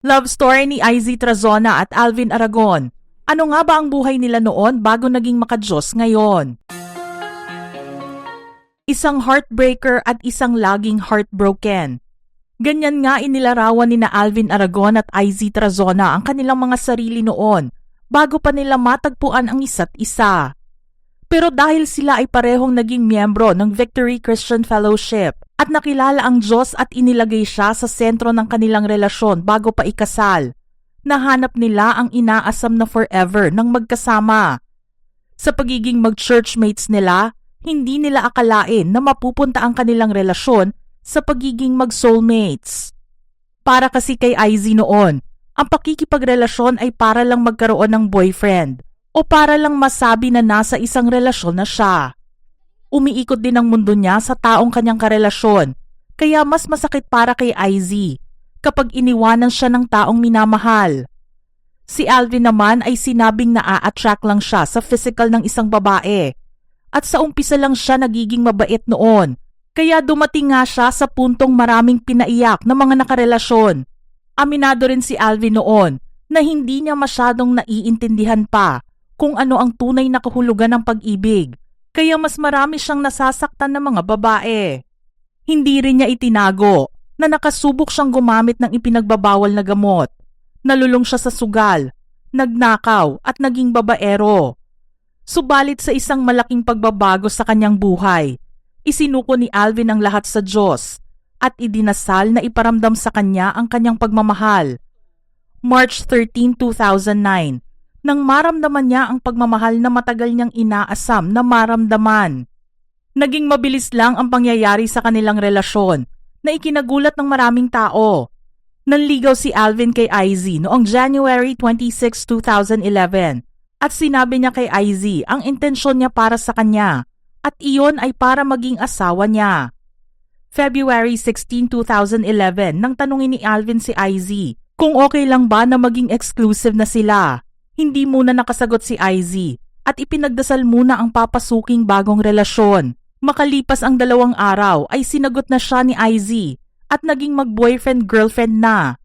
Love story ni Izzy Trazona at Alvin Aragon. Ano nga ba ang buhay nila noon bago naging makadiyos ngayon? Isang heartbreaker at isang laging heartbroken. Ganyan nga inilarawan ni na Alvin Aragon at Izzy Trazona ang kanilang mga sarili noon bago pa nila matagpuan ang isa't isa. Pero dahil sila ay parehong naging miyembro ng Victory Christian Fellowship at nakilala ang Diyos at inilagay siya sa sentro ng kanilang relasyon bago pa ikasal, nahanap nila ang inaasam na forever ng magkasama. Sa pagiging mag-churchmates nila, hindi nila akalain na mapupunta ang kanilang relasyon sa pagiging mag-soulmates. Para kasi kay Izzy noon, ang pakikipagrelasyon ay para lang magkaroon ng boyfriend o para lang masabi na nasa isang relasyon na siya. Umiikot din ang mundo niya sa taong kanyang karelasyon, kaya mas masakit para kay Izzy kapag iniwanan siya ng taong minamahal. Si Alvin naman ay sinabing naa-attract lang siya sa physical ng isang babae at sa umpisa lang siya nagiging mabait noon. Kaya dumating nga siya sa puntong maraming pinaiyak na mga nakarelasyon. Aminado rin si Alvin noon na hindi niya masyadong naiintindihan pa kung ano ang tunay na kahulugan ng pag-ibig. Kaya mas marami siyang nasasaktan ng mga babae. Hindi rin niya itinago na nakasubok siyang gumamit ng ipinagbabawal na gamot. Nalulong siya sa sugal, nagnakaw at naging babaero. Subalit sa isang malaking pagbabago sa kanyang buhay, isinuko ni Alvin ang lahat sa Diyos at idinasal na iparamdam sa kanya ang kanyang pagmamahal. March 13, 2009, nang maramdaman niya ang pagmamahal na matagal niyang inaasam na maramdaman. Naging mabilis lang ang pangyayari sa kanilang relasyon na ikinagulat ng maraming tao. Nanligaw si Alvin kay Izzy noong January 26, 2011 at sinabi niya kay Izzy ang intensyon niya para sa kanya. At iyon ay para maging asawa niya. February 16, 2011 nang tanungin ni Alvin si Izzy kung okay lang ba na maging exclusive na sila. Hindi muna nakasagot si Izzy at ipinagdasal muna ang papasuking bagong relasyon. Makalipas ang 2 araw ay sinagot na siya ni Izzy at naging mag-boyfriend-girlfriend na.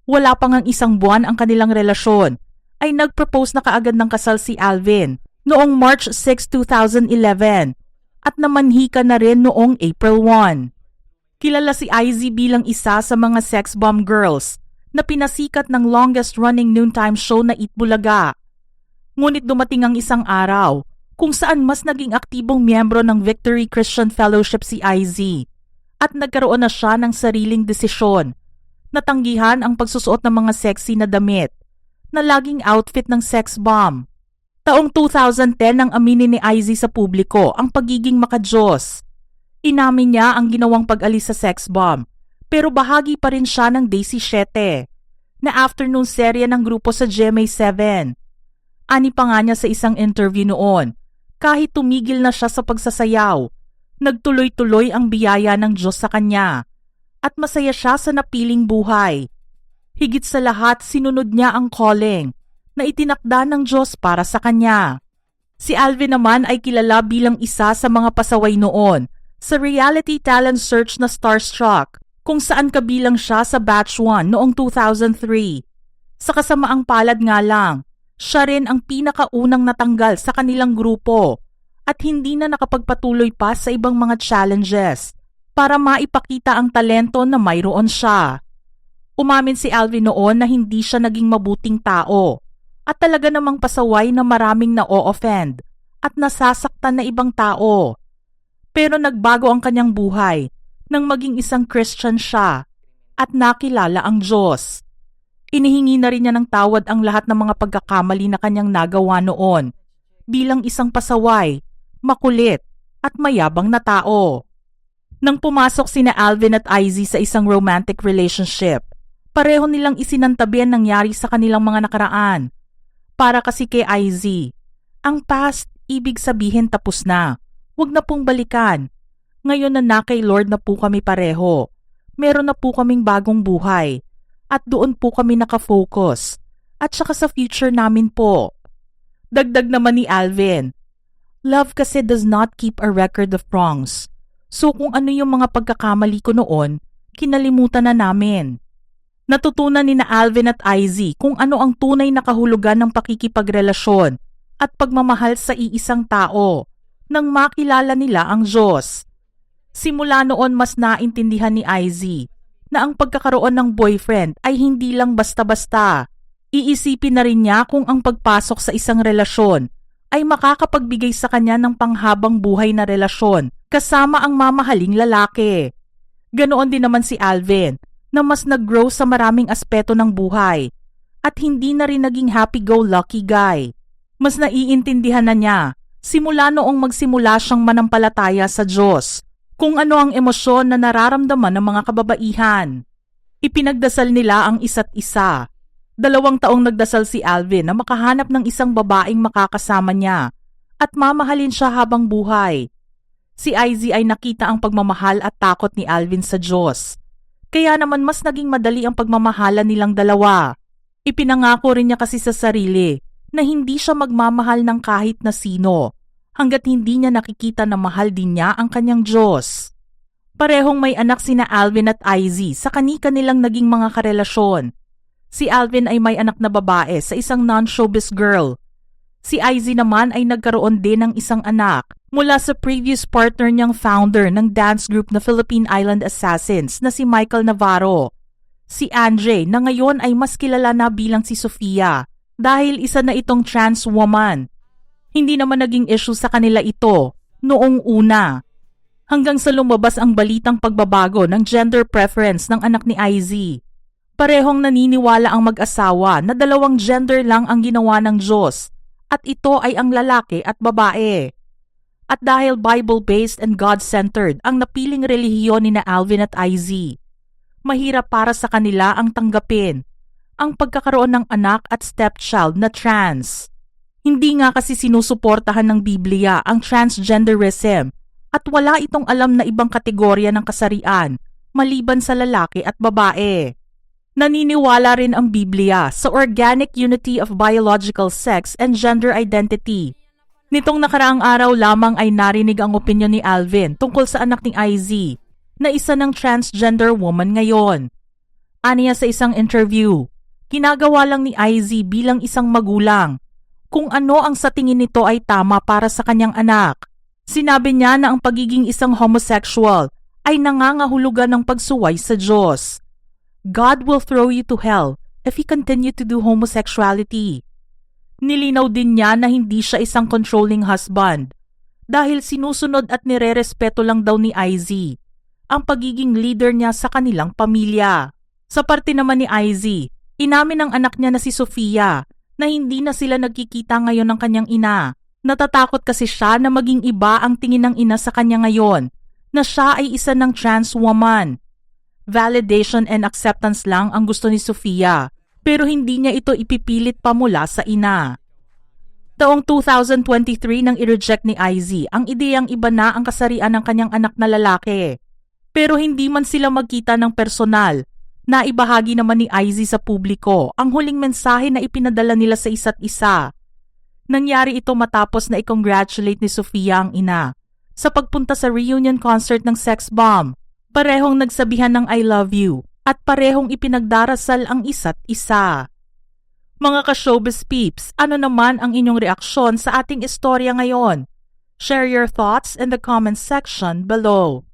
Wala pang ang 1 buwan ang kanilang relasyon ay nag-propose na kaagad ng kasal si Alvin noong March 6, 2011 at namanhika na rin noong April 1. Kilala si Izzy bilang isa sa mga sex bomb girls na pinasikat ng longest-running noontime show na Eat Bulaga. Ngunit dumating ang isang araw kung saan mas naging aktibong miyembro ng Victory Christian Fellowship si Izzy at nagkaroon na siya ng sariling desisyon. Natanggihan ang pagsusuot ng mga sexy na damit na laging outfit ng sex bomb. Taong 2010 nang aminin ni Izzy sa publiko ang pagiging makadiyos. Inamin niya ang ginawang pag-alis sa sex bomb, pero bahagi pa rin siya ng Day 7 na afternoon serye ng grupo sa GMA7. Ani pa nga niya sa isang interview noon, kahit tumigil na siya sa pagsasayaw, nagtuloy-tuloy ang biyaya ng Diyos sa kanya at masaya siya sa napiling buhay. Higit sa lahat, sinunod niya ang calling na itinakda ng Diyos para sa kanya. Si Alvin naman ay kilala bilang isa sa mga pasaway noon sa reality talent search na Starstruck, kung saan kabilang siya sa Batch 1 noong 2003. Sa kasamaang palad nga lang, siya rin ang pinakaunang natanggal sa kanilang grupo at hindi na nakapagpatuloy pa sa ibang mga challenges para maipakita ang talento na mayroon siya. Umamin si Alvin noon na hindi siya naging mabuting tao at talaga namang pasaway na maraming na-o-offend at nasasaktan na ibang tao. Pero nagbago ang kanyang buhay nang maging isang Christian siya at nakilala ang Diyos. Inihingi na rin niya ng tawad ang lahat ng mga pagkakamali na kanyang nagawa noon bilang isang pasaway, makulit at mayabang na tao. Nang pumasok sina Alvin at Izzy sa isang romantic relationship, pareho nilang isinantabi ang nangyari sa kanilang mga nakaraan. Para kasi kay Izzy, ang past ibig sabihin tapos na. Huwag na pong balikan. Ngayon na kay Lord na po kami pareho. Meron na po kaming bagong buhay. At doon po kami nakafocus. At saka sa future namin po. Dagdag naman ni Alvin, love kasi does not keep a record of wrongs. So kung ano yung mga pagkakamali ko noon, kinalimutan na namin. Natutunan ni na Alvin at Izzy kung ano ang tunay na kahulugan ng pakikipagrelasyon at pagmamahal sa iisang tao nang makilala nila ang Diyos. Simula noon mas naintindihan ni Izzy na ang pagkakaroon ng boyfriend ay hindi lang basta-basta. Iisipin na rin niya kung ang pagpasok sa isang relasyon ay makakapagbigay sa kanya ng panghabang buhay na relasyon kasama ang mamahaling lalaki. Ganoon din naman si Alvin na mas nag-grow sa maraming aspeto ng buhay at hindi na rin naging happy-go-lucky guy. Mas naiintindihan na niya simula noong magsimula siyang manampalataya sa Diyos kung ano ang emosyon na nararamdaman ng mga kababaihan. Ipinagdasal nila ang isa't isa. 2 taong nagdasal si Alvin na makahanap ng isang babaeng makakasama niya at mamahalin siya habang buhay. Si Izzy ay nakita ang pagmamahal at takot ni Alvin sa Diyos. Kaya naman mas naging madali ang pagmamahalan nilang dalawa. Ipinangako rin niya kasi sa sarili na hindi siya magmamahal ng kahit na sino hanggat hindi niya nakikita na mahal din niya ang kanyang Diyos. Parehong may anak sina Alvin at Izzy sa kani-kanilang naging mga karelasyon. Si Alvin ay may anak na babae sa isang non-showbiz girl. Si Izzy naman ay nagkaroon din ng isang anak mula sa previous partner niyang founder ng dance group na Philippine Island Assassins na si Michael Navarro. Si Andre na ngayon ay mas kilala na bilang si Sofia dahil isa na itong trans woman. Hindi naman naging issue sa kanila ito noong una. Hanggang sa lumabas ang balitang pagbabago ng gender preference ng anak ni Izzy. Parehong naniniwala ang mag-asawa na 2 gender lang ang ginawa ng Diyos at ito ay ang lalaki at babae. At dahil Bible-based and God-centered ang napiling relihiyon ni na Alvin at Izzy, mahirap para sa kanila ang tanggapin ang pagkakaroon ng anak at stepchild na trans. Hindi nga kasi sinusuportahan ng Biblia ang transgenderism at wala itong alam na ibang kategorya ng kasarian maliban sa lalaki at babae. Naniniwala rin ang Biblia sa organic unity of biological sex and gender identity. Nitong nakaraang araw lamang ay narinig ang opinyon ni Alvin tungkol sa anak ni Izzy na isa ng transgender woman ngayon. Aniya sa isang interview, ginagawa lang ni Izzy bilang isang magulang kung ano ang sa tingin nito ay tama para sa kanyang anak. Sinabi niya na ang pagiging isang homosexual ay nangangahulugan ng pagsuway sa Diyos. God will throw you to hell if you continue to do homosexuality. Nilinaw din niya na hindi siya isang controlling husband dahil sinusunod at nirerespeto lang daw ni Izzy ang pagiging leader niya sa kanilang pamilya. Sa parte naman ni Izzy, inamin ng anak niya na si Sofia na hindi na sila nagkikita ngayon ng kanyang ina. Natatakot kasi siya na maging iba ang tingin ng ina sa kanya ngayon na siya ay isa ng trans woman. Validation and acceptance lang ang gusto ni Sofia, pero hindi niya ito ipipilit pa mula sa ina. Taong 2023 nang i-reject ni Izzy ang ideyang iba na ang kasarian ng kanyang anak na lalaki. Pero hindi man sila magkita ng personal, naibahagi naman ni Izzy sa publiko ang huling mensahe na ipinadala nila sa isa't isa. Nangyari ito matapos na i-congratulate ni Sofia ang ina sa pagpunta sa reunion concert ng Sex Bomb. Parehong nagsabihan ng I love you at parehong ipinagdarasal ang isa't isa. Mga ka-showbiz peeps, ano naman ang inyong reaksyon sa ating istorya ngayon? Share your thoughts in the comment section below.